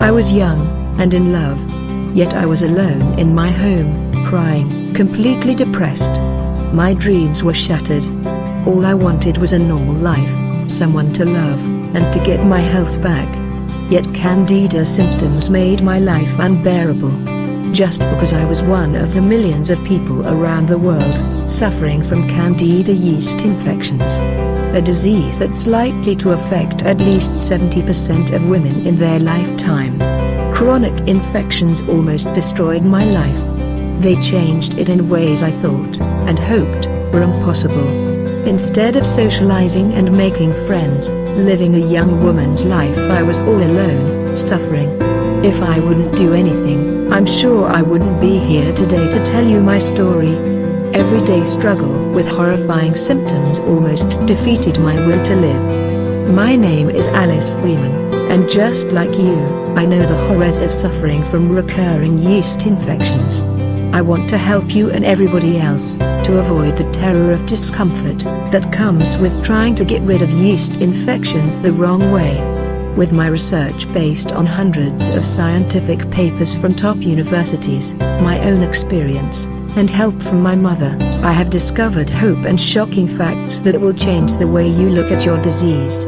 I was young, and in love. Yet I was alone in my home, crying, completely depressed. My dreams were shattered. All I wanted was a normal life, someone to love, and to get my health back. Yet Candida symptoms made my life unbearable. Just because I was one of the millions of people around the world, suffering from Candida yeast infections. A disease that's likely to affect at least 70% of women in their lifetime. Chronic infections almost destroyed my life. They changed it in ways I thought, and hoped, were impossible. Instead of socializing and making friends, living a young woman's life, I was all alone, suffering. If I wouldn't do anything, I'm sure I wouldn't be here today to tell you my story. Everyday struggle with horrifying symptoms almost defeated my will to live. My name is Alice Freeman, and just like you, I know the horrors of suffering from recurring yeast infections. I want to help you and everybody else to avoid the terror of discomfort that comes with trying to get rid of yeast infections the wrong way. With my research based on hundreds of scientific papers from top universities, my own experience, and help from my mother, I have discovered hope and shocking facts that will change the way you look at your disease.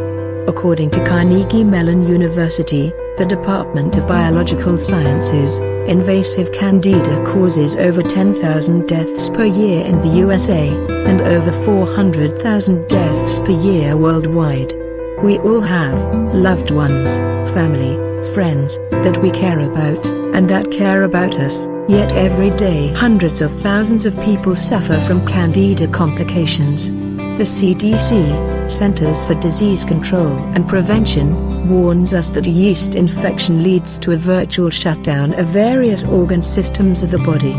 According to Carnegie Mellon University, the Department of Biological Sciences, invasive Candida causes over 10,000 deaths per year in the USA, and over 400,000 deaths per year worldwide. We all have loved ones, family, friends, that we care about, and that care about us, yet every day hundreds of thousands of people suffer from Candida complications. The CDC, Centers for Disease Control and Prevention, warns us that yeast infection leads to a virtual shutdown of various organ systems of the body.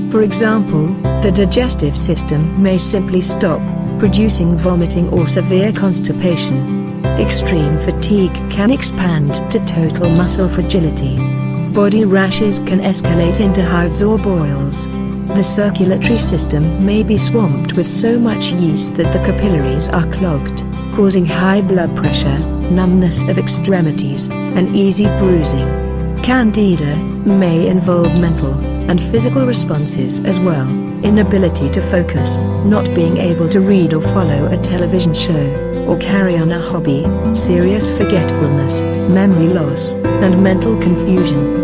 For example, the digestive system may simply stop producing vomiting or severe constipation. Extreme fatigue can expand to total muscle fragility. Body rashes can escalate into hives or boils. The circulatory system may be swamped with so much yeast that the capillaries are clogged, causing high blood pressure, numbness of extremities, and easy bruising. Candida may involve mental and physical responses as well: inability to focus, not being able to read or follow a television show, or carry on a hobby, serious forgetfulness, memory loss, and mental confusion.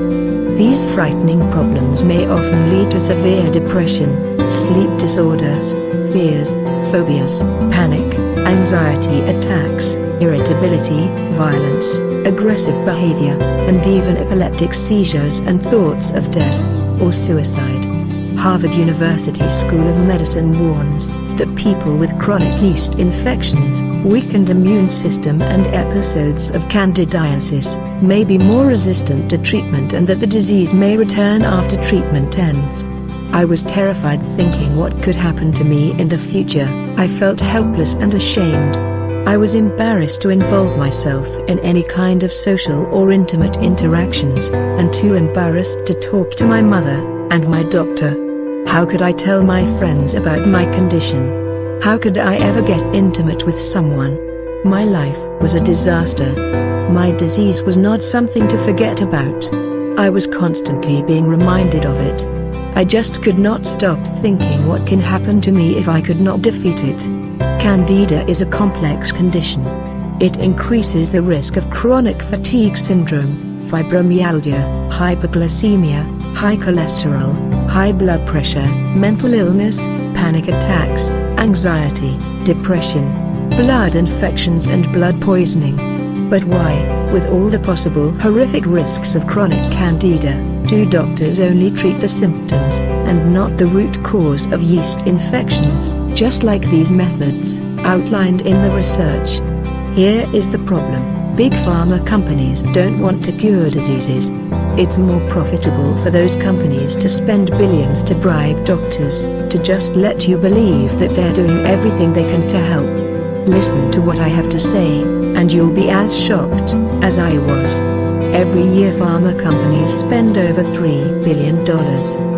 These frightening problems may often lead to severe depression, sleep disorders, fears, phobias, panic, anxiety attacks, irritability, violence, aggressive behavior, and even epileptic seizures and thoughts of death or suicide. Harvard University School of Medicine warns that people with chronic yeast infections, weakened immune system, and episodes of candidiasis may be more resistant to treatment, and that the disease may return after treatment ends. I was terrified thinking what could happen to me in the future. I felt helpless and ashamed. I was embarrassed to involve myself in any kind of social or intimate interactions, and too embarrassed to talk to my mother and my doctor. How could I tell my friends about my condition? How could I ever get intimate with someone? My life was a disaster. My disease was not something to forget about. I was constantly being reminded of it. I just could not stop thinking what can happen to me if I could not defeat it. Candida is a complex condition. It increases the risk of chronic fatigue syndrome, fibromyalgia, hyperglycemia, high cholesterol, high blood pressure, mental illness, panic attacks, anxiety, depression, blood infections, and blood poisoning. But why, with all the possible horrific risks of chronic Candida, do doctors only treat the symptoms, and not the root cause of yeast infections, just like these methods outlined in the research? Here is the problem. Big pharma companies don't want to cure diseases. It's more profitable for those companies to spend billions to bribe doctors to just let you believe that they're doing everything they can to help. Listen to what I have to say, and you'll be as shocked as I was. Every year pharma companies spend over $3 billion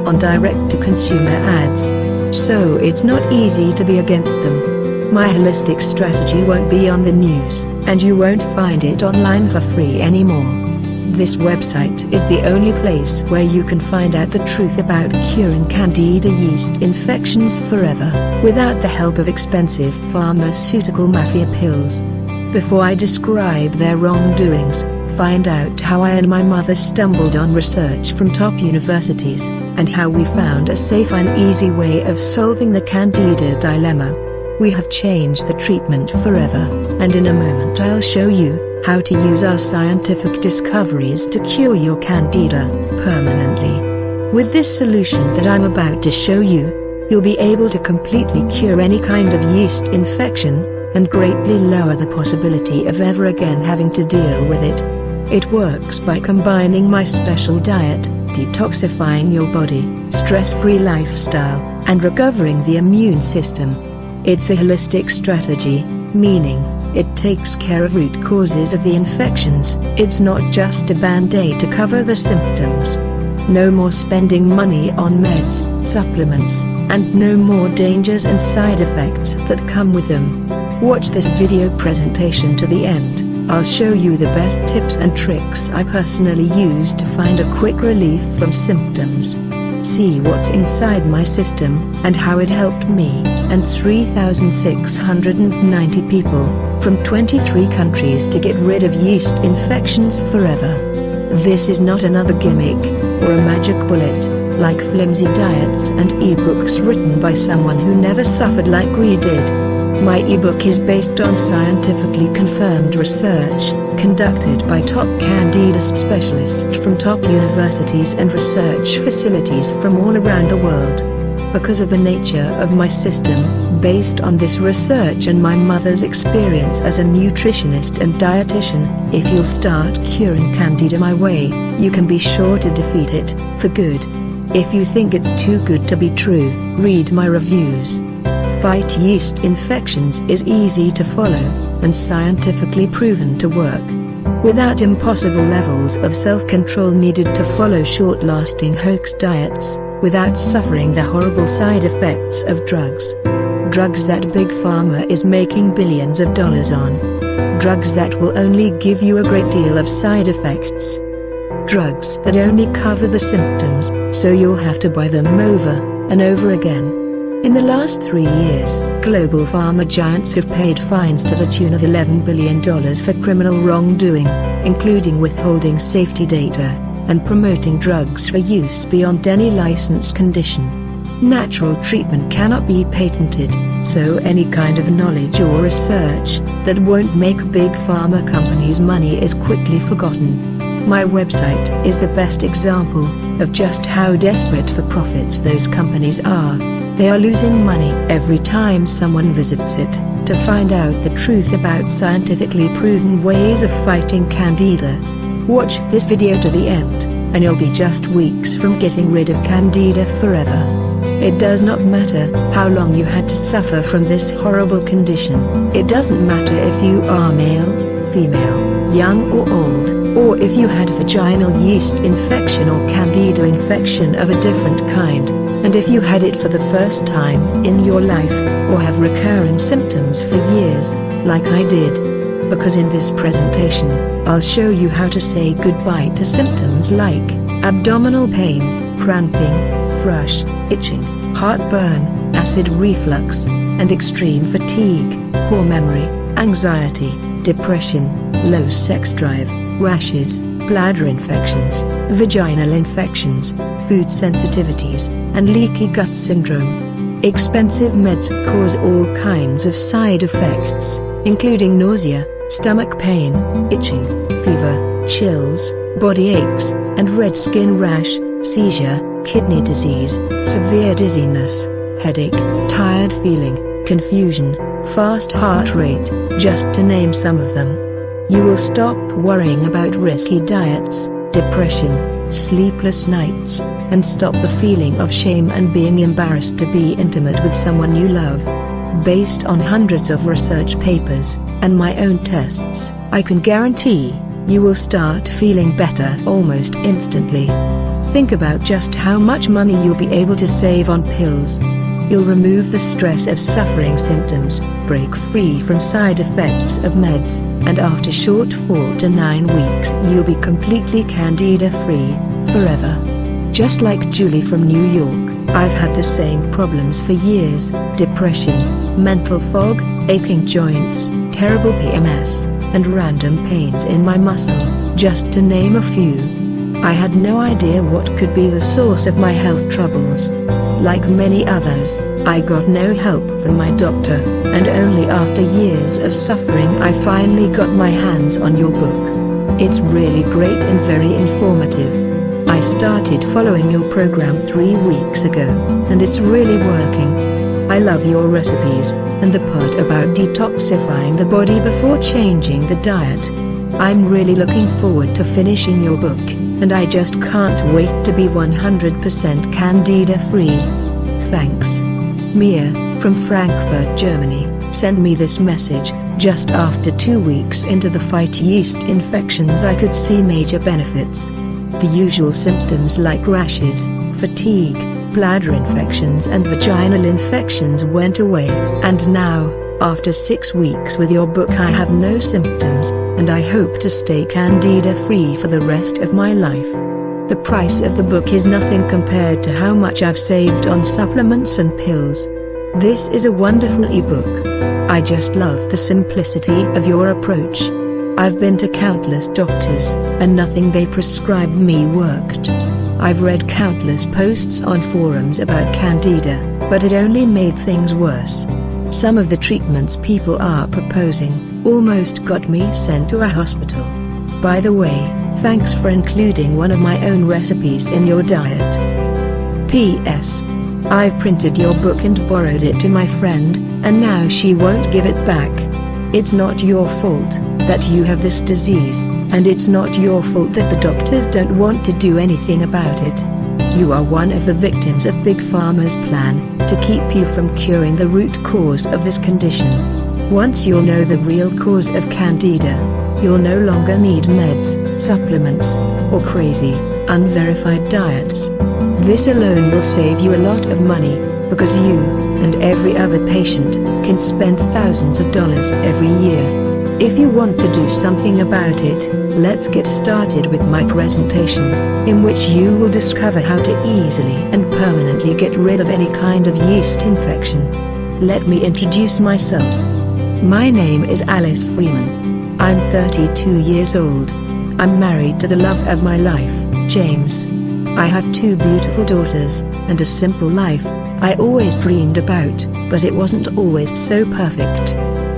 on direct-to-consumer ads. So it's not easy to be against them. My holistic strategy won't be on the news, and you won't find it online for free anymore. This website is the only place where you can find out the truth about curing Candida yeast infections forever, without the help of expensive pharmaceutical mafia pills. Before I describe their wrongdoings, find out how I and my mother stumbled on research from top universities, and how we found a safe and easy way of solving the Candida dilemma. We have changed the treatment forever, and in a moment I'll show you how to use our scientific discoveries to cure your Candida permanently. With this solution that I'm about to show you, you'll be able to completely cure any kind of yeast infection, and greatly lower the possibility of ever again having to deal with it. It works by combining my special diet, detoxifying your body, stress-free lifestyle, and recovering the immune system. It's a holistic strategy, meaning it takes care of root causes of the infections. It's not just a band-aid to cover the symptoms. No more spending money on meds, supplements, and no more dangers and side effects that come with them. Watch this video presentation to the end. I'll show you the best tips and tricks I personally use to find a quick relief from symptoms. See what's inside my system, and how it helped me, and 3,690 people, from 23 countries to get rid of yeast infections forever. This is not another gimmick, or a magic bullet, like flimsy diets and ebooks written by someone who never suffered like we did. My ebook is based on scientifically confirmed research, conducted by top Candida specialists from top universities and research facilities from all around the world. Because of the nature of my system, based on this research and my mother's experience as a nutritionist and dietitian, if you'll start curing Candida my way, you can be sure to defeat it, for good. If you think it's too good to be true, read my reviews. Fight yeast infections is easy to follow, and scientifically proven to work. Without impossible levels of self-control needed to follow short-lasting hoax diets, without suffering the horrible side effects of drugs. Drugs that Big Pharma is making billions of dollars on. Drugs that will only give you a great deal of side effects. Drugs that only cover the symptoms, so you'll have to buy them over and over again. In the last 3 years, global pharma giants have paid fines to the tune of $11 billion for criminal wrongdoing, including withholding safety data, and promoting drugs for use beyond any licensed condition. Natural treatment cannot be patented, so any kind of knowledge or research that won't make big pharma companies money is quickly forgotten. My website is the best example of just how desperate for profits those companies are. They are losing money every time someone visits it, to find out the truth about scientifically proven ways of fighting Candida. Watch this video to the end, and you'll be just weeks from getting rid of Candida forever. It does not matter how long you had to suffer from this horrible condition. It doesn't matter if you are male, female, young or old, or if you had vaginal yeast infection or Candida infection of a different kind, and if you had it for the first time in your life, or have recurring symptoms for years, like I did. Because in this presentation, I'll show you how to say goodbye to symptoms like abdominal pain, cramping, thrush, itching, heartburn, acid reflux, and extreme fatigue, poor memory, anxiety, depression, low sex drive, rashes, bladder infections, vaginal infections, food sensitivities, and leaky gut syndrome. Expensive meds cause all kinds of side effects, including nausea, stomach pain, itching, fever, chills, body aches, and red skin rash, seizure, kidney disease, severe dizziness, headache, tired feeling, confusion, fast heart rate, just to name some of them. You will stop worrying about risky diets, depression, sleepless nights, and stop the feeling of shame and being embarrassed to be intimate with someone you love. Based on hundreds of research papers, and my own tests, I can guarantee you will start feeling better almost instantly. Think about just how much money you'll be able to save on pills. you'll remove the stress of suffering symptoms, break free from side effects of meds, and after short 4 to 9 weeks you'll be completely candida-free, forever. Just like Julie from New York, I've had the same problems for years: depression, mental fog, aching joints, terrible PMS, and random pains in my muscle, just to name a few. I had no idea what could be the source of my health troubles. Like many others, I got no help from my doctor, and only after years of suffering I finally got my hands on your book. It's really great and very informative. I started following your program 3 weeks ago, and it's really working. I love your recipes, and the part about detoxifying the body before changing the diet. I'm really looking forward to finishing your book, and I just can't wait to be 100% candida-free. Thanks. Mia, from Frankfurt, Germany, sent me this message. Just after 2 weeks into the fight yeast infections I could see major benefits. The usual symptoms like rashes, fatigue, bladder infections and vaginal infections went away, and now, after 6 weeks with your book I have no symptoms, and I hope to stay candida-free for the rest of my life. The price of the book is nothing compared to how much I've saved on supplements and pills. This is a wonderful ebook. I just love the simplicity of your approach. I've been to countless doctors, and nothing they prescribed me worked. I've read countless posts on forums about candida, but it only made things worse. Some of the treatments people are proposing almost got me sent to a hospital. By the way, thanks for including one of my own recipes in your diet. P.S. I've printed your book and borrowed it to my friend, and now she won't give it back. It's not your fault that you have this disease, and it's not your fault that the doctors don't want to do anything about it. You are one of the victims of Big Pharma's plan to keep you from curing the root cause of this condition. Once you'll know the real cause of candida, you'll no longer need meds, supplements, or crazy, unverified diets. This alone will save you a lot of money, because you, and every other patient, can spend thousands of dollars every year. If you want to do something about it, let's get started with my presentation, in which you will discover how to easily and permanently get rid of any kind of yeast infection. Let me introduce myself. My name is Alice Freeman. I'm 32 years old. I'm married to the love of my life, James. I have 2 beautiful daughters, and a simple life I always dreamed about, but it wasn't always so perfect.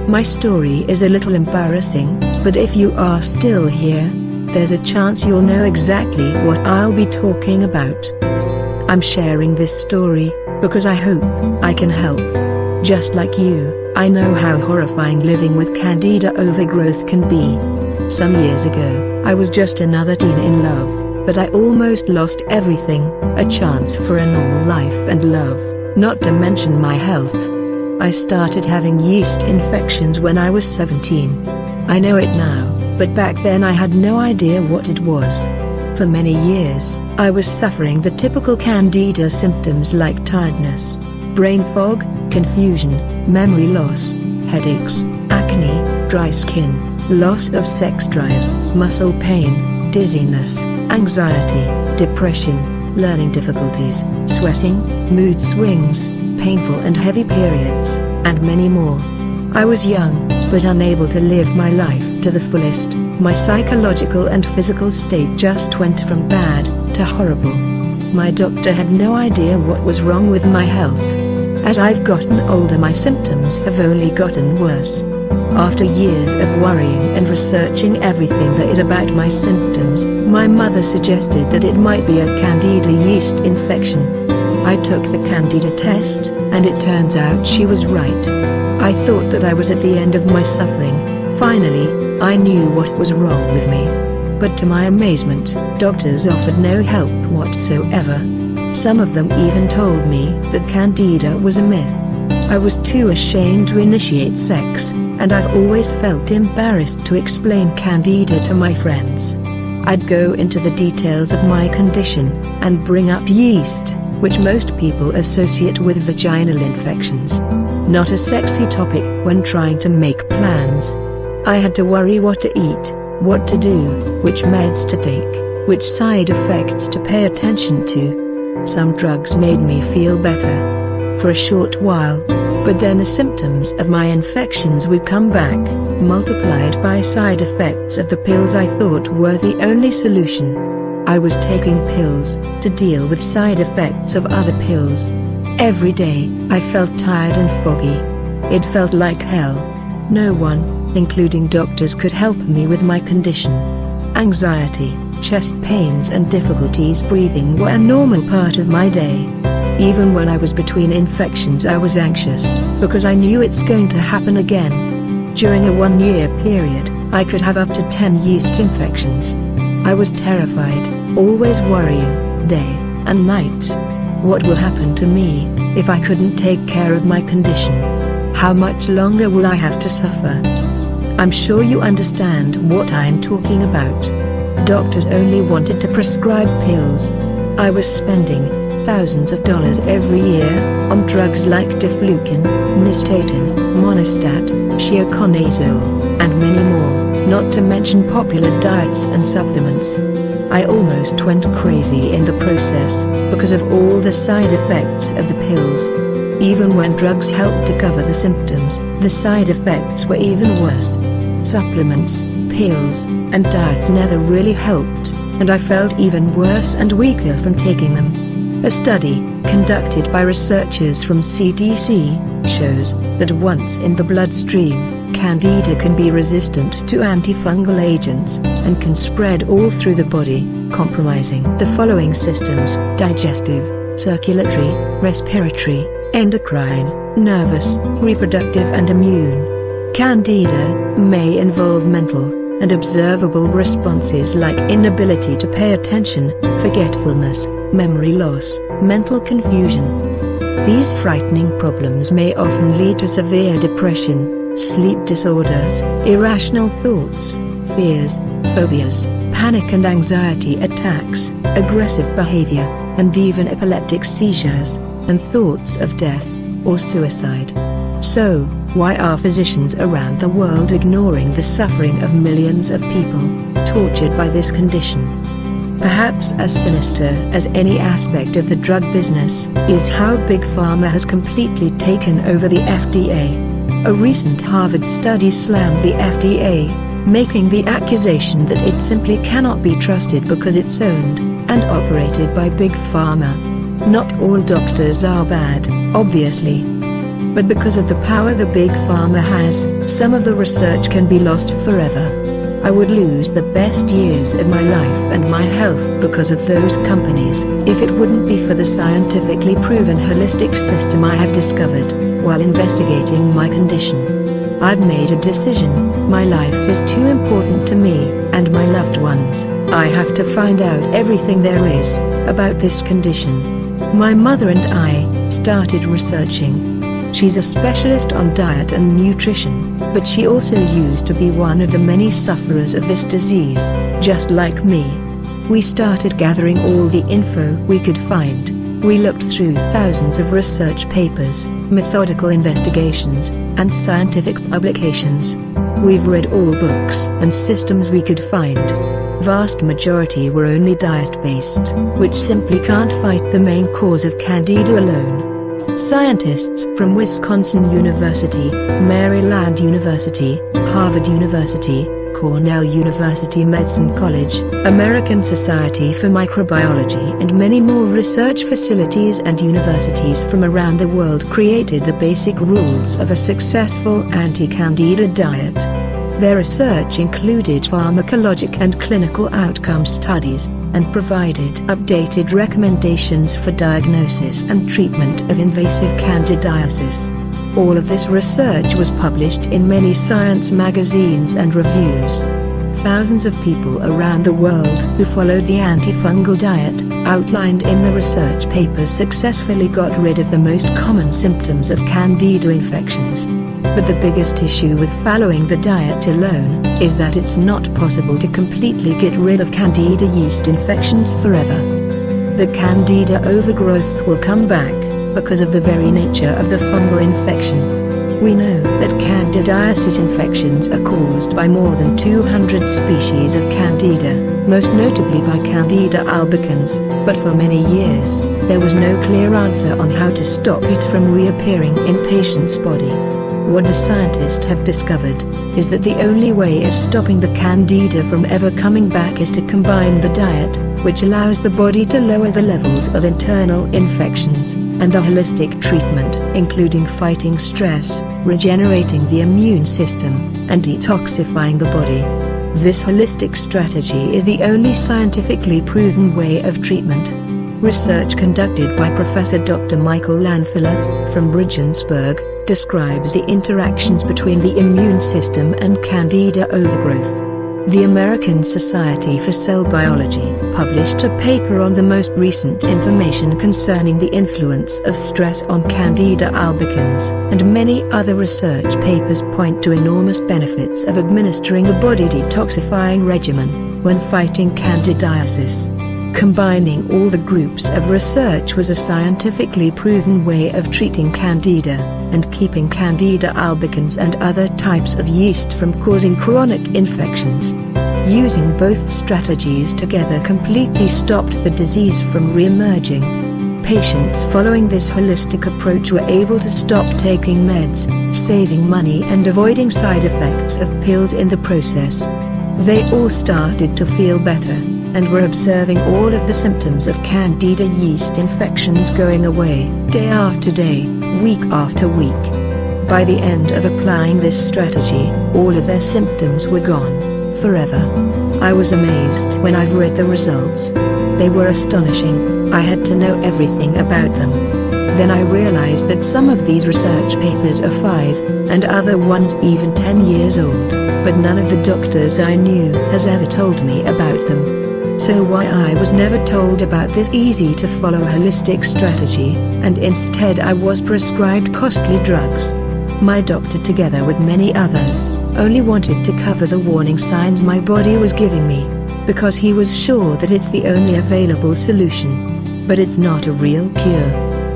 My story is a little embarrassing, but if you are still here, there's a chance you'll know exactly what I'll be talking about. I'm sharing this story because I hope I can help. Just like you, I know how horrifying living with candida overgrowth can be. Some years ago, I was just another teen in love, but I almost lost everything: a chance for a normal life and love, not to mention my health. I started having yeast infections when I was 17. I know it now, but back then I had no idea what it was. For many years, I was suffering the typical candida symptoms like tiredness, brain fog, confusion, memory loss, headaches, acne, dry skin, loss of sex drive, muscle pain, dizziness, anxiety, depression, learning difficulties, sweating, mood swings, painful and heavy periods, and many more. I was young, but unable to live my life to the fullest. My psychological and physical state just went from bad to horrible. My doctor had no idea what was wrong with my health. As I've gotten older, my symptoms have only gotten worse. After years of worrying and researching everything there is about my symptoms, my mother suggested that it might be a candida yeast infection. I took the candida test, and it turns out she was right. I thought that I was at the end of my suffering. Finally, I knew what was wrong with me. But to my amazement, doctors offered no help whatsoever. Some of them even told me that candida was a myth. I was too ashamed to initiate sex, and I've always felt embarrassed to explain candida to my friends. I'd go into the details of my condition, and bring up yeast, which most people associate with vaginal infections. Not a sexy topic when trying to make plans. I had to worry what to eat, what to do, which meds to take, which side effects to pay attention to. Some drugs made me feel better for a short while, but then the symptoms of my infections would come back, multiplied by side effects of the pills I thought were the only solution. I was taking pills to deal with side effects of other pills. Every day, I felt tired and foggy. It felt like hell. No one, including doctors, could help me with my condition. Anxiety, chest pains and difficulties breathing were a normal part of my day. Even when I was between infections, I was anxious, because I knew it's going to happen again. During a 1-year period, I could have up to 10 yeast infections. I was terrified, always worrying, day and night. What will happen to me if I couldn't take care of my condition? How much longer will I have to suffer? I'm sure you understand what I'm talking about. Doctors only wanted to prescribe pills. I was spending thousands of dollars every year on drugs like diflucan, nystatin, monostat, chioconazole, and many more, not to mention popular diets and supplements. I almost went crazy in the process because of all the side effects of the pills. Even when drugs helped to cover the symptoms, the side effects were even worse. Supplements, pills, and diets never really helped, and I felt even worse and weaker from taking them. A study, conducted by researchers from CDC, shows that once in the bloodstream, Candida can be resistant to antifungal agents, and can spread all through the body, compromising the following systems: digestive, circulatory, respiratory, endocrine, nervous, reproductive and immune. Candida may involve mental and observable responses like inability to pay attention, forgetfulness, memory loss, mental confusion. These frightening problems may often lead to severe depression, sleep disorders, irrational thoughts, fears, phobias, panic and anxiety attacks, aggressive behavior, and even epileptic seizures, and thoughts of death or suicide. So, why are physicians around the world ignoring the suffering of millions of people tortured by this condition? Perhaps as sinister as any aspect of the drug business is how Big Pharma has completely taken over the FDA. A recent Harvard study slammed the FDA, making the accusation that it simply cannot be trusted because it's owned and operated by Big Pharma. Not all doctors are bad, obviously. But because of the power the Big Pharma has, some of the research can be lost forever. I would lose the best years of my life and my health because of those companies, if it wouldn't be for the scientifically proven holistic system I have discovered while investigating my condition. I've made a decision. My life is too important to me and my loved ones. I have to find out everything there is about this condition. My mother and I started researching. She's a specialist on diet and nutrition, but she also used to be one of the many sufferers of this disease, just like me. We started gathering all the info we could find. We looked through thousands of research papers, methodical investigations, and scientific publications. We've read all books and systems we could find. Vast majority were only diet-based, which simply can't fight the main cause of Candida alone. Scientists from Wisconsin University, Maryland University, Harvard University, Cornell University Medicine College, American Society for Microbiology and many more research facilities and universities from around the world created the basic rules of a successful anti-Candida diet. Their research included pharmacologic and clinical outcome studies, and provided updated recommendations for diagnosis and treatment of invasive candidiasis. All of this research was published in many science magazines and reviews. Thousands of people around the world who followed the antifungal diet, outlined in the research papers, successfully got rid of the most common symptoms of Candida infections. But the biggest issue with following the diet alone is that it's not possible to completely get rid of Candida yeast infections forever. the Candida overgrowth will come back, because of the very nature of the fungal infection. We know that candidiasis infections are caused by more than 200 species of Candida, most notably by Candida albicans, but for many years, there was no clear answer on how to stop it from reappearing in patients' body. What the scientists have discovered is that the only way of stopping the Candida from ever coming back is to combine the diet, which allows the body to lower the levels of internal infections, and the holistic treatment, including fighting stress, regenerating the immune system, and detoxifying the body. This holistic strategy is the only scientifically proven way of treatment. Research conducted by Professor Dr. Michael Lanthala, from Regensburg, describes the interactions between the immune system and Candida overgrowth. The American Society for Cell Biology published a paper on the most recent information concerning the influence of stress on Candida albicans, and many other research papers point to enormous benefits of administering a body detoxifying regimen when fighting candidiasis. Combining all the groups of research was a scientifically proven way of treating Candida, and keeping Candida albicans and other types of yeast from causing chronic infections. Using both strategies together completely stopped the disease from re-emerging. Patients following this holistic approach were able to stop taking meds, saving money and avoiding side effects of pills in the process. They all started to feel better, and were observing all of the symptoms of Candida yeast infections going away, day after day, week after week. By the end of applying this strategy, all of their symptoms were gone, forever. I was amazed when I've read the results. They were astonishing. I had to know everything about them. Then I realized that some of these research papers are 5, and other ones even 10 years old, but none of the doctors I knew has ever told me about them. So why I was never told about this easy-to-follow holistic strategy, and instead I was prescribed costly drugs. My doctor, together with many others, only wanted to cover the warning signs my body was giving me, because he was sure that it's the only available solution. But it's not a real cure.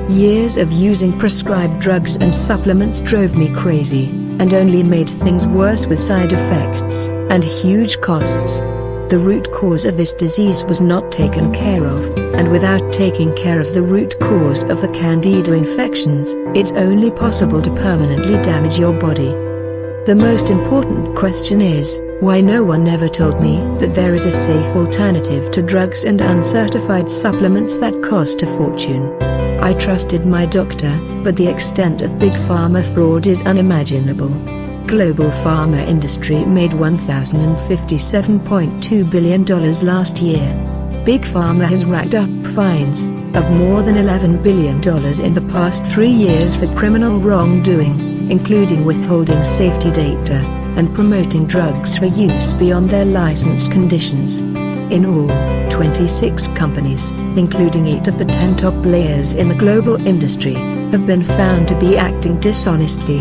Years of using prescribed drugs and supplements drove me crazy, and only made things worse with side effects and huge costs. The root cause of this disease was not taken care of, and without taking care of the root cause of the Candida infections, it's only possible to permanently damage your body. The most important question is, why no one ever told me that there is a safe alternative to drugs and uncertified supplements that cost a fortune? I trusted my doctor, but the extent of big pharma fraud is unimaginable. Global pharma industry made $1,057.2 billion last year. Big Pharma has racked up fines of more than $11 billion in the past 3 years for criminal wrongdoing, including withholding safety data and promoting drugs for use beyond their licensed conditions. In all, 26 companies, including 8 of the 10 top players in the global industry, have been found to be acting dishonestly.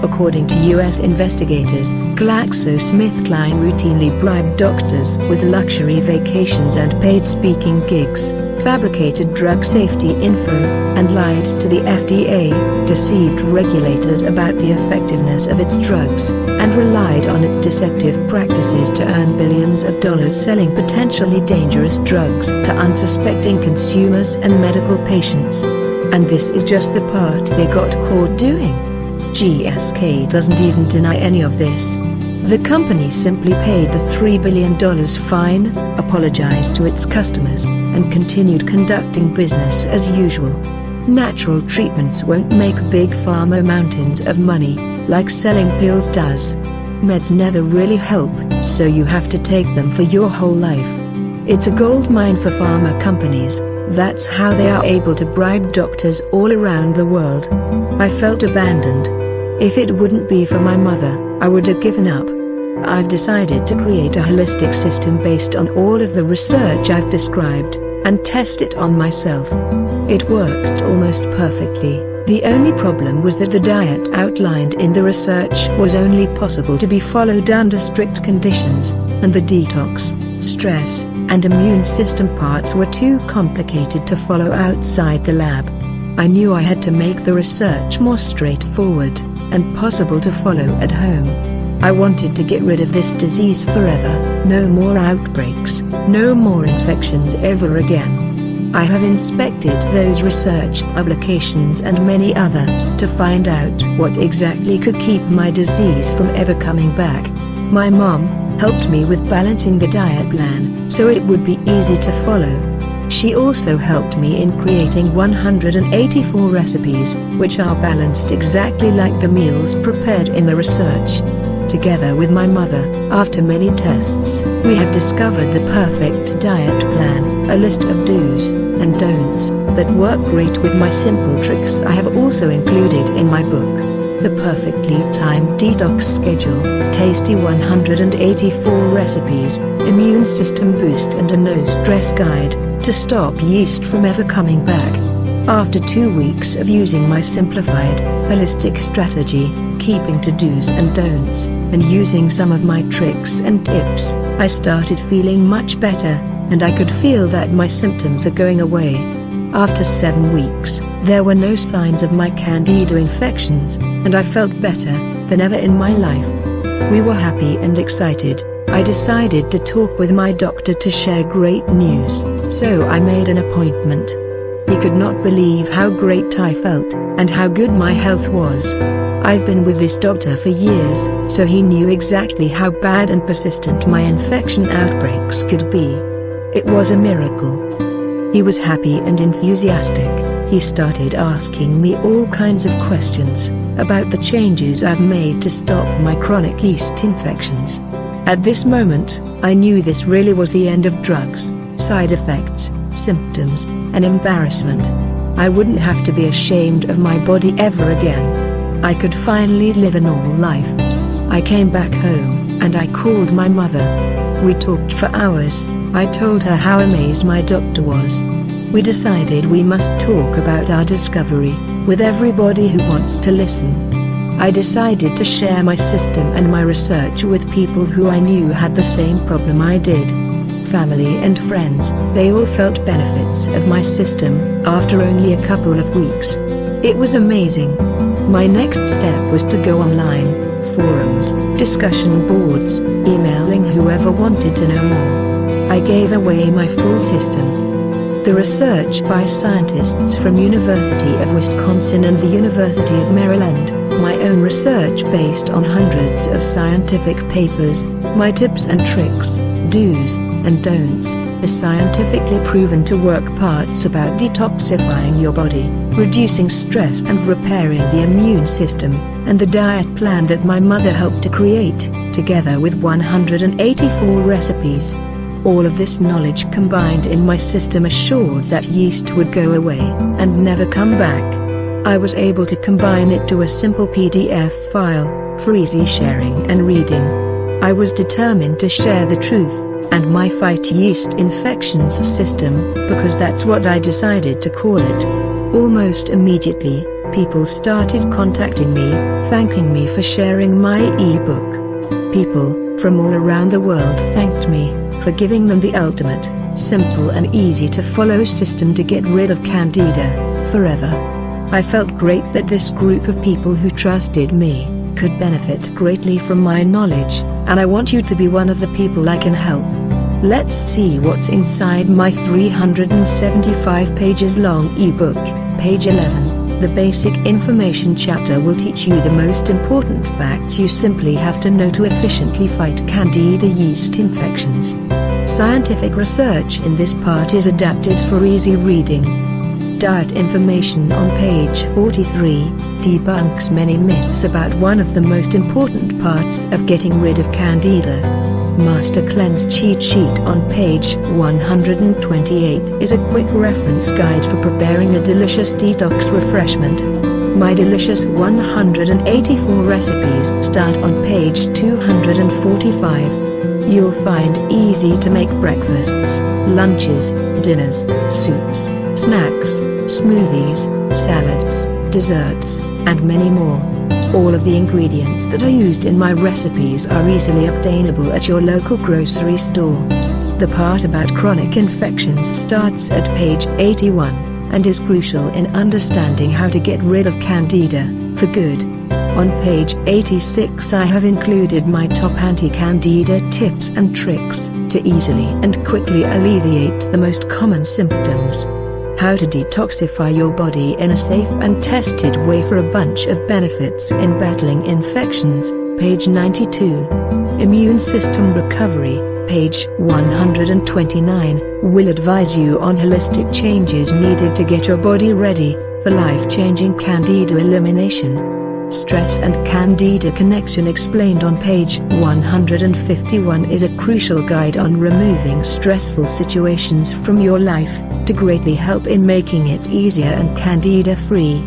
According to U.S. investigators, GlaxoSmithKline routinely bribed doctors with luxury vacations and paid speaking gigs, fabricated drug safety info, and lied to the FDA, deceived regulators about the effectiveness of its drugs, and relied on its deceptive practices to earn billions of dollars selling potentially dangerous drugs to unsuspecting consumers and medical patients. And this is just the part they got caught doing. GSK doesn't even deny any of this. The company simply paid the $3 billion fine, apologized to its customers, and continued conducting business as usual. Natural treatments won't make big pharma mountains of money, like selling pills does. Meds never really help, so you have to take them for your whole life. It's a gold mine for pharma companies. That's how they are able to bribe doctors all around the world. I felt abandoned. If it wouldn't be for my mother, I would have given up. I've decided to create a holistic system based on all of the research I've described, and test it on myself. It worked almost perfectly. The only problem was that the diet outlined in the research was only possible to be followed under strict conditions, and the detox, stress, and immune system parts were too complicated to follow outside the lab. I knew I had to make the research more straightforward and possible to follow at home. I wanted to get rid of this disease forever. No more outbreaks, no more infections ever again. I have inspected those research publications and many other to find out what exactly could keep my disease from ever coming back. My mom helped me with balancing the diet plan so it would be easy to follow. She also helped me in creating 184 recipes, which are balanced exactly like the meals prepared in the research. Together with my mother, after many tests, we have discovered the perfect diet plan, a list of do's and don'ts that work great with my simple tricks I have also included in my book. The perfectly timed detox schedule, tasty 184 recipes, immune system boost and a no-stress guide to stop yeast from ever coming back. After 2 weeks of using my simplified, holistic strategy, keeping to do's and don'ts, and using some of my tricks and tips, I started feeling much better, and I could feel that my symptoms are going away. After 7 weeks, there were no signs of my candida infections, and I felt better than ever in my life. We were happy and excited. I decided to talk with my doctor to share great news, so I made an appointment. He could not believe how great I felt, and how good my health was. I've been with this doctor for years, so he knew exactly how bad and persistent my infection outbreaks could be. It was a miracle. He was happy and enthusiastic. He started asking me all kinds of questions about the changes I've made to stop my chronic yeast infections. At this moment, I knew this really was the end of drugs, side effects, symptoms, and embarrassment. I wouldn't have to be ashamed of my body ever again. I could finally live a normal life. I came back home, and I called my mother. We talked for hours. I told her how amazed my doctor was. We decided we must talk about our discovery with everybody who wants to listen. I decided to share my system and my research with people who I knew had the same problem I did. Family and friends, they all felt benefits of my system after only a couple of weeks. It was amazing. My next step was to go online, forums, discussion boards, emailing whoever wanted to know more. I gave away my full system. The research by scientists from University of Wisconsin and the University of Maryland, my own research based on hundreds of scientific papers, my tips and tricks, do's and don'ts, the scientifically proven to work parts about detoxifying your body, reducing stress and repairing the immune system, and the diet plan that my mother helped to create, together with 184 recipes. All of this knowledge combined in my system assured that yeast would go away and never come back. I was able to combine it to a simple PDF file for easy sharing and reading. I was determined to share the truth and my Fight Yeast Infections system, because that's what I decided to call it. Almost immediately, people started contacting me, thanking me for sharing my ebook. People from all around the world thanked me for giving them the ultimate, simple and easy to follow system to get rid of candida forever. I felt great that this group of people who trusted me could benefit greatly from my knowledge, and I want you to be one of the people I can help. Let's see what's inside my 375 pages long ebook. Page 11. The basic information chapter will teach you the most important facts you simply have to know to efficiently fight candida yeast infections. Scientific research in this part is adapted for easy reading. Diet information on page 43 debunks many myths about one of the most important parts of getting rid of candida. Master Cleanse cheat sheet on page 128 is a quick reference guide for preparing a delicious detox refreshment. My delicious 184 recipes start on page 245. You'll find easy to make breakfasts, lunches, dinners, soups, snacks, smoothies, salads, desserts, and many more. All of the ingredients that are used in my recipes are easily obtainable at your local grocery store. The part about chronic infections starts at page 81, and is crucial in understanding how to get rid of Candida, for good. On page 86 I have included my top anti-Candida tips and tricks, to easily and quickly alleviate the most common symptoms. How to detoxify your body in a safe and tested way for a bunch of benefits in battling infections, page 92. Immune system recovery, page 129, will advise you on holistic changes needed to get your body ready for life-changing Candida elimination. Stress and Candida connection explained on page 151 is a crucial guide on removing stressful situations from your life, to greatly help in making it easier and Candida-free.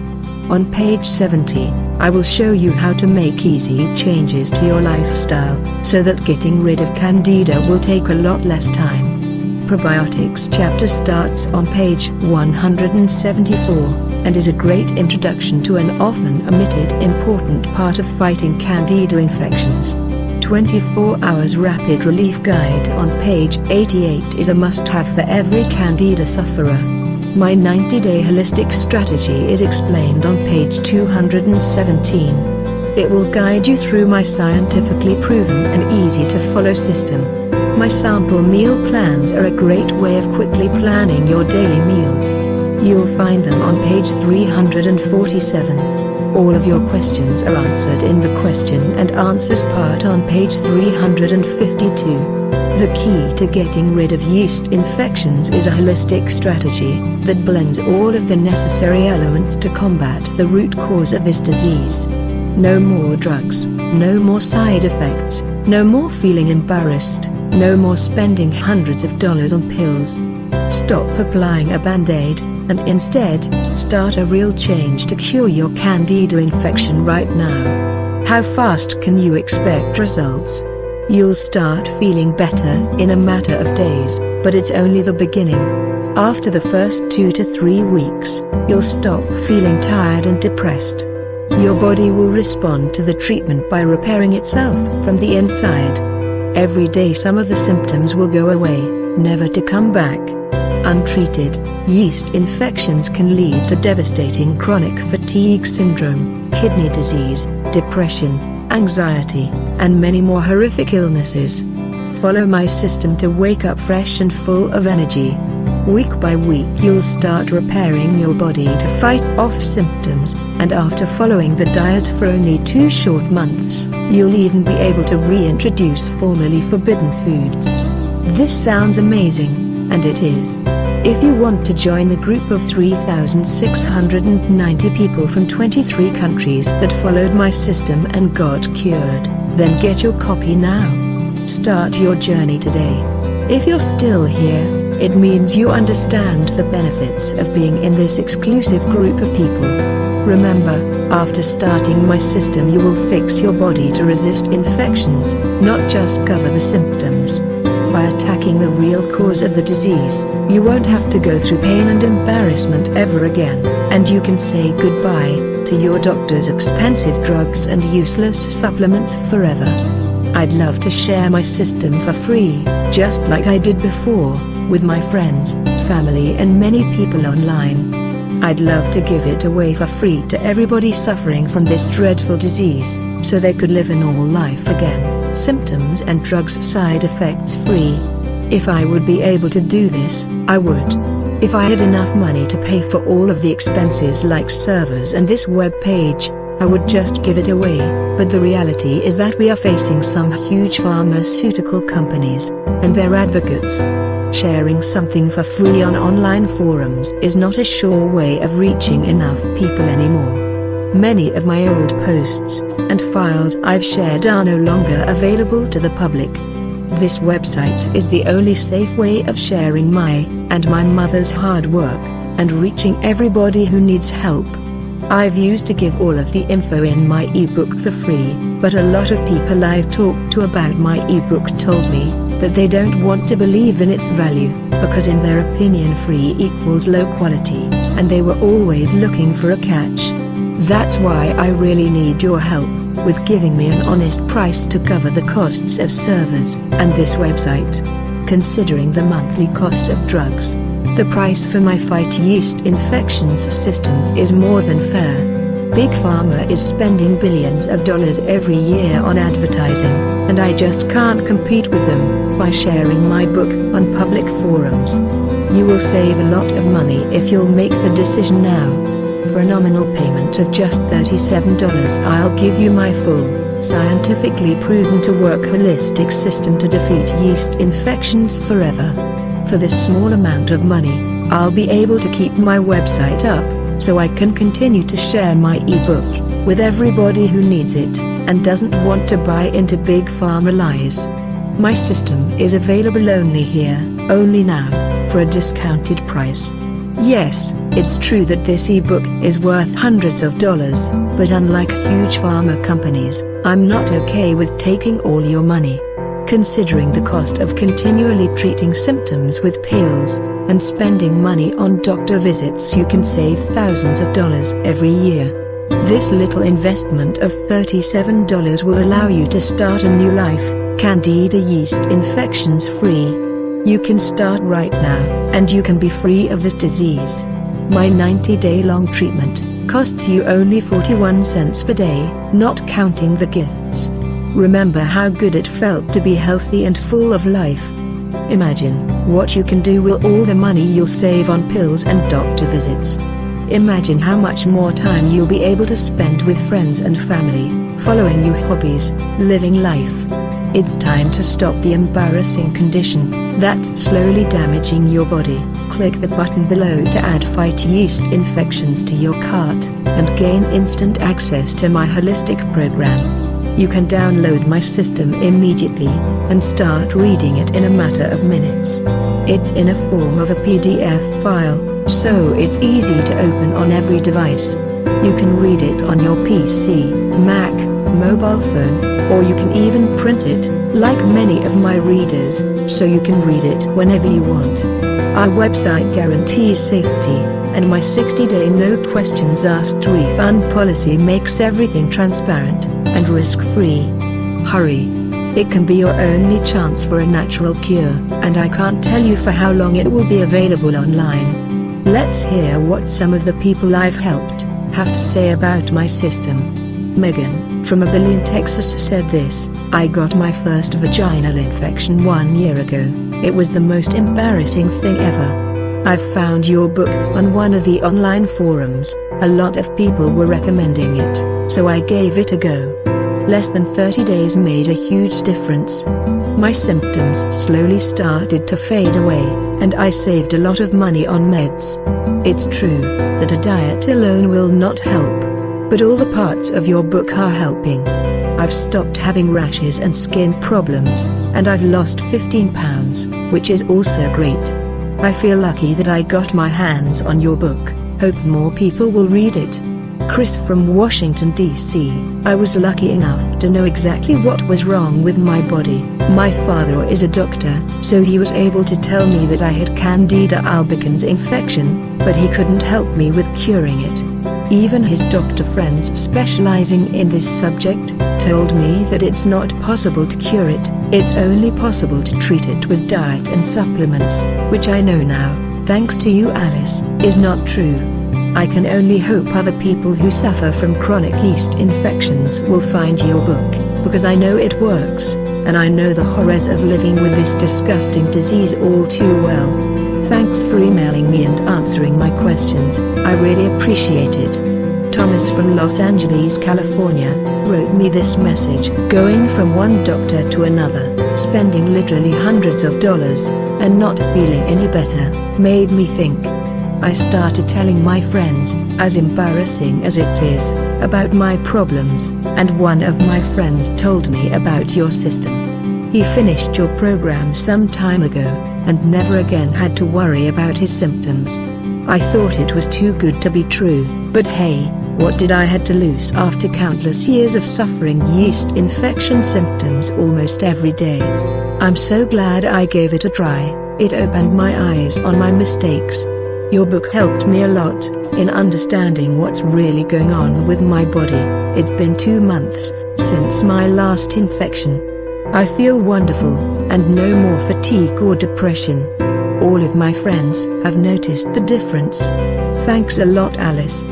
On page 70, I will show you how to make easy changes to your lifestyle, so that getting rid of Candida will take a lot less time. Probiotics chapter starts on page 174, and is a great introduction to an often omitted important part of fighting Candida infections. 24 hours rapid relief guide on page 88 is a must-have for every Candida sufferer. My 90-day holistic strategy is explained on page 217. It will guide you through my scientifically proven and easy-to-follow system. My sample meal plans are a great way of quickly planning your daily meals. You'll find them on page 347. All of your questions are answered in the question and answers part on page 352. The key to getting rid of yeast infections is a holistic strategy that blends all of the necessary elements to combat the root cause of this disease. No more drugs, no more side effects, no more feeling embarrassed, no more spending hundreds of dollars on pills. Stop applying a band-aid, and instead, start a real change to cure your Candida infection right now. How fast can you expect results? You'll start feeling better in a matter of days, but it's only the beginning. After the first 2 to 3 weeks, you'll stop feeling tired and depressed. Your body will respond to the treatment by repairing itself from the inside. Every day some of the symptoms will go away, never to come back. Untreated, yeast infections can lead to devastating chronic fatigue syndrome, kidney disease, depression, anxiety, and many more horrific illnesses. Follow my system to wake up fresh and full of energy. Week by week you'll start repairing your body to fight off symptoms, and after following the diet for only 2 short months, you'll even be able to reintroduce formerly forbidden foods. This sounds amazing. And it is. If you want to join the group of 3,690 people from 23 countries that followed my system and got cured, then get your copy now. Start your journey today. If you're still here, it means you understand the benefits of being in this exclusive group of people. Remember, after starting my system you will fix your body to resist infections, not just cover the symptoms. By attacking the real cause of the disease, you won't have to go through pain and embarrassment ever again, and you can say goodbye to your doctor's expensive drugs and useless supplements forever. I'd love to share my system for free, just like I did before, with my friends, family and many people online. I'd love to give it away for free to everybody suffering from this dreadful disease, so they could live a normal life again. Symptoms and drugs side effects free. If I would be able to do this, I would. If I had enough money to pay for all of the expenses like servers and this web page, I would just give it away, but the reality is that we are facing some huge pharmaceutical companies, and their advocates. Sharing something for free on online forums is not a sure way of reaching enough people anymore. Many of my old posts and files I've shared are no longer available to the public. This website is the only safe way of sharing my and my mother's hard work, and reaching everybody who needs help. I've used to give all of the info in my ebook for free, but a lot of people I've talked to about my ebook told me that they don't want to believe in its value, because in their opinion free equals low quality, and they were always looking for a catch. That's why I really need your help with giving me an honest price to cover the costs of servers and this website. considering the monthly cost of drugs. The price for my Fight Yeast Infections system is more than fair. Big Pharma is spending billions of dollars every year on advertising, and I just can't compete with them by sharing my book on public forums. You will save a lot of money if you'll make the decision now. For a nominal payment of just $37, I'll give you my full, scientifically proven to work holistic system to defeat yeast infections forever. For this small amount of money, I'll be able to keep my website up, so I can continue to share my ebook with everybody who needs it and doesn't want to buy into Big Pharma lies. My system is available only here, only now, for a discounted price. Yes, it's true that this ebook is worth hundreds of dollars, but unlike huge pharma companies, I'm not okay with taking all your money. Considering the cost of continually treating symptoms with pills, and spending money on doctor visits, you can save thousands of dollars every year. This little investment of $37 will allow you to start a new life, Candida yeast infections free. You can start right now, and you can be free of this disease. My 90-day long treatment costs you only 41 cents per day, not counting the gifts. Remember how good it felt to be healthy and full of life. Imagine what you can do with all the money you'll save on pills and doctor visits. Imagine how much more time you'll be able to spend with friends and family, following your hobbies, living life. It's time to stop the embarrassing condition that's slowly damaging your body. Click the button below to add Fight Yeast Infections to your cart, and gain instant access to my holistic program. You can download my system immediately, and start reading it in a matter of minutes. It's in a form of a PDF file, so it's easy to open on every device. You can read it on your PC, Mac, mobile phone, or you can even print it, like many of my readers, so you can read it whenever you want. Our website guarantees safety, and my 60-day no questions asked refund policy makes everything transparent and risk-free. Hurry! It can be your only chance for a natural cure, and I can't tell you for how long it will be available online. Let's hear what some of the people I've helped have to say about my system. Megan, from Abilene, Texas said this: I got my first vaginal infection 1 year ago. It was the most embarrassing thing ever. I found your book on one of the online forums. A lot of people were recommending it, so I gave it a go. Less than 30 days made a huge difference. My symptoms slowly started to fade away, and I saved a lot of money on meds. It's true that a diet alone will not help, but all the parts of your book are helping. I've stopped having rashes and skin problems, and I've lost 15 pounds, which is also great. I feel lucky that I got my hands on your book. Hope more people will read it. Chris from Washington, D.C. I was lucky enough to know exactly what was wrong with my body. My father is a doctor, so he was able to tell me that I had Candida albicans infection, but he couldn't help me with curing it. Even his doctor friends specializing in this subject told me that it's not possible to cure it, it's only possible to treat it with diet and supplements, which I know now, thanks to you Alice, is not true. I can only hope other people who suffer from chronic yeast infections will find your book, because I know it works, and I know the horrors of living with this disgusting disease all too well. Thanks for emailing me and answering my questions, I really appreciate it. Thomas from Los Angeles, California, wrote me this message: going from one doctor to another, spending literally hundreds of dollars, and not feeling any better, made me think. I started telling my friends, as embarrassing as it is, about my problems, and one of my friends told me about your system. He finished your program some time ago, and never again had to worry about his symptoms. I thought it was too good to be true, but hey, what did I had to lose after countless years of suffering yeast infection symptoms almost every day? I'm so glad I gave it a try. It opened my eyes on my mistakes. Your book helped me a lot in understanding what's really going on with my body. It's been 2 months since my last infection. I feel wonderful, and no more fatigue or depression. All of my friends have noticed the difference. Thanks a lot, Alice.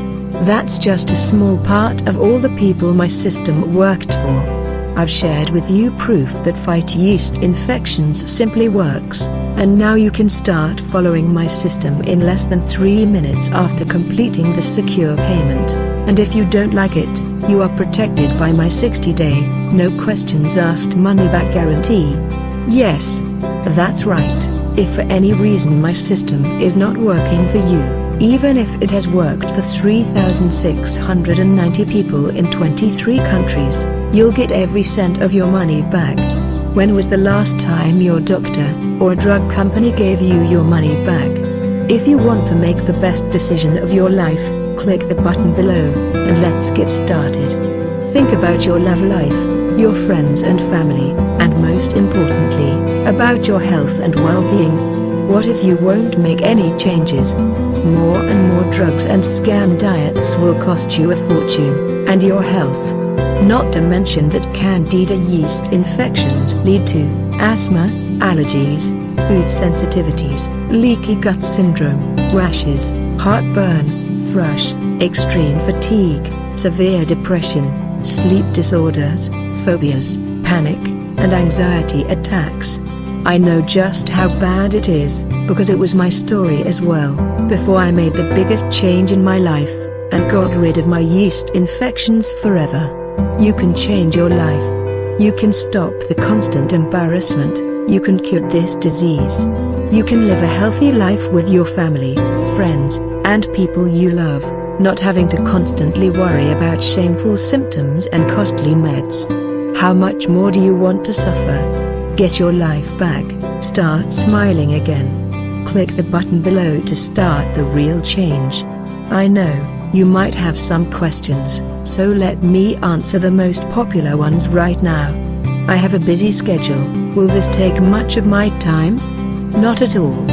That's just a small part of all the people my system worked for. I've shared with you proof that fight yeast infections simply works, and now you can start following my system in less than 3 minutes after completing the secure payment. And if you don't like it, you are protected by my 60-day, no questions asked money-back guarantee. Yes, that's right. If for any reason my system is not working for you, even if it has worked for 3,690 people in 23 countries, you'll get every cent of your money back. When was the last time your doctor or a drug company gave you your money back? If you want to make the best decision of your life, click the button below, and let's get started. Think about your love life, your friends and family, and most importantly, about your health and well-being. What if you won't make any changes? More and more drugs and scam diets will cost you a fortune, and your health. Not to mention that Candida yeast infections lead to asthma, allergies, food sensitivities, leaky gut syndrome, rashes, heartburn, thrush, extreme fatigue, severe depression, sleep disorders, phobias, panic, and anxiety attacks. I know just how bad it is, because it was my story as well, before I made the biggest change in my life, and got rid of my yeast infections forever. You can change your life. You can stop the constant embarrassment. You can cure this disease. You can live a healthy life with your family, friends, and people you love, not having to constantly worry about shameful symptoms and costly meds. How much more do you want to suffer? Get your life back, start smiling again. Click the button below to start the real change. I know, you might have some questions, so let me answer the most popular ones right now. I have a busy schedule. Will this take much of my time? Not at all.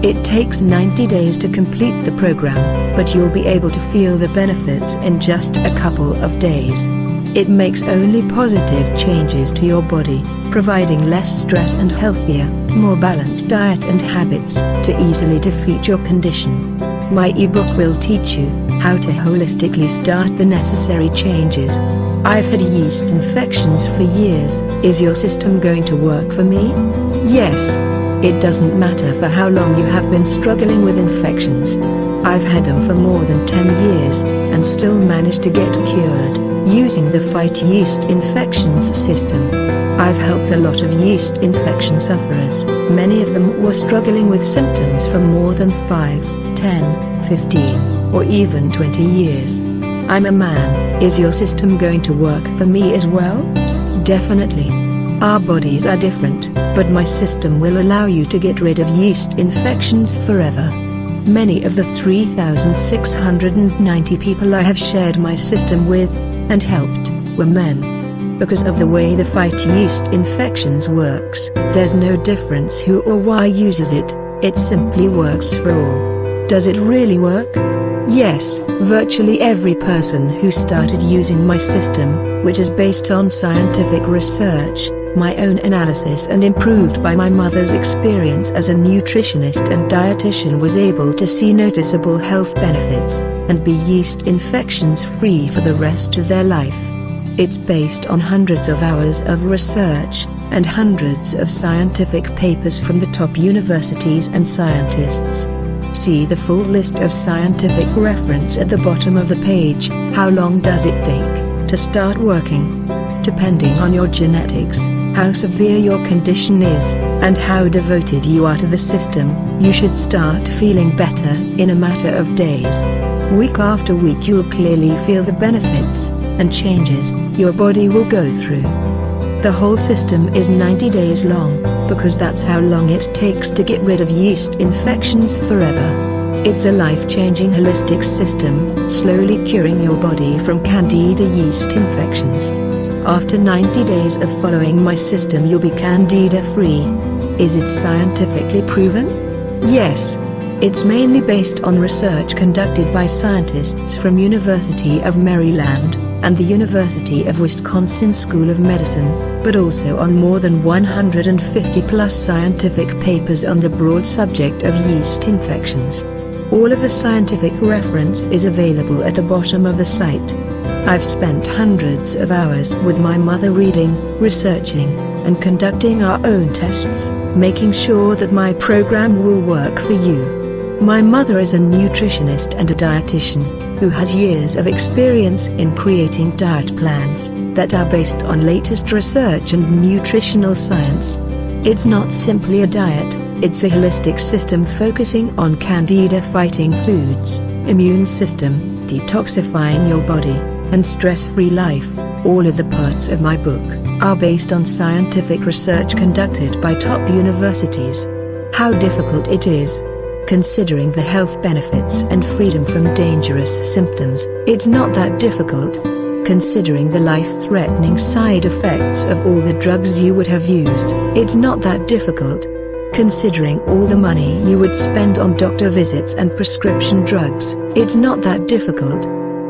It takes 90 days to complete the program, but you'll be able to feel the benefits in just a couple of days. It makes only positive changes to your body, providing less stress and healthier, more balanced diet and habits to easily defeat your condition. My ebook will teach you how to holistically start the necessary changes. I've had yeast infections for years. Is your system going to work for me? Yes. It doesn't matter for how long you have been struggling with infections. I've had them for more than 10 years, and still managed to get cured, using the Fight Yeast Infections system. I've helped a lot of yeast infection sufferers. Many of them were struggling with symptoms for more than 5, 10, 15, or even 20 years. I'm a man. Is your system going to work for me as well? Definitely. Our bodies are different, but my system will allow you to get rid of yeast infections forever. Many of the 3,690 people I have shared my system with, and helped, were men. Because of the way the Fight Yeast Infections works, there's no difference who or why uses it, it simply works for all. Does it really work? Yes, virtually every person who started using my system, which is based on scientific research, my own analysis and improved by my mother's experience as a nutritionist and dietitian, was able to see noticeable health benefits, and be yeast infections free for the rest of their life. It's based on hundreds of hours of research, and hundreds of scientific papers from the top universities and scientists. See the full list of scientific reference at the bottom of the page. How long does it take to start working? Depending on your genetics, how severe your condition is, and how devoted you are to the system, you should start feeling better in a matter of days. Week after week you'll clearly feel the benefits and changes your body will go through. The whole system is 90 days long, because that's how long it takes to get rid of yeast infections forever. It's a life-changing holistic system, slowly curing your body from Candida yeast infections. After 90 days of following my system you'll be Candida-free. Is it scientifically proven? Yes. It's mainly based on research conducted by scientists from University of Maryland. and the University of Wisconsin School of Medicine, but also on more than 150+ scientific papers on the broad subject of yeast infections. All of the scientific reference is available at the bottom of the site. I've spent hundreds of hours with my mother reading, researching, and conducting our own tests, making sure that my program will work for you. My mother is a nutritionist and a dietitian, who has years of experience in creating diet plans that are based on latest research and nutritional science. It's not simply a diet, it's a holistic system focusing on candida-fighting foods, immune system, detoxifying your body, and stress-free life. All of the parts of my book are based on scientific research conducted by top universities. How difficult it is. Considering the health benefits and freedom from dangerous symptoms, it's not that difficult. Considering the life-threatening side effects of all the drugs you would have used, it's not that difficult. Considering all the money you would spend on doctor visits and prescription drugs, it's not that difficult.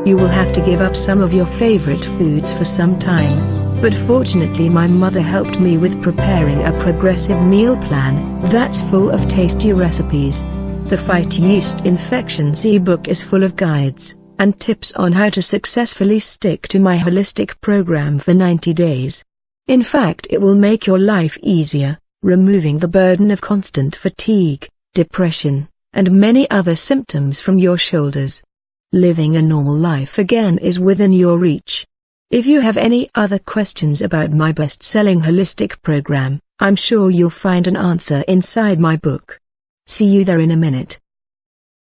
You will have to give up some of your favorite foods for some time. But fortunately my mother helped me with preparing a progressive meal plan that's full of tasty recipes. The Fight Yeast Infections ebook is full of guides and tips on how to successfully stick to my holistic program for 90 days. In fact, it will make your life easier, removing the burden of constant fatigue, depression, and many other symptoms from your shoulders. Living a normal life again is within your reach. If you have any other questions about my best-selling holistic program, I'm sure you'll find an answer inside my book. See you there in a minute.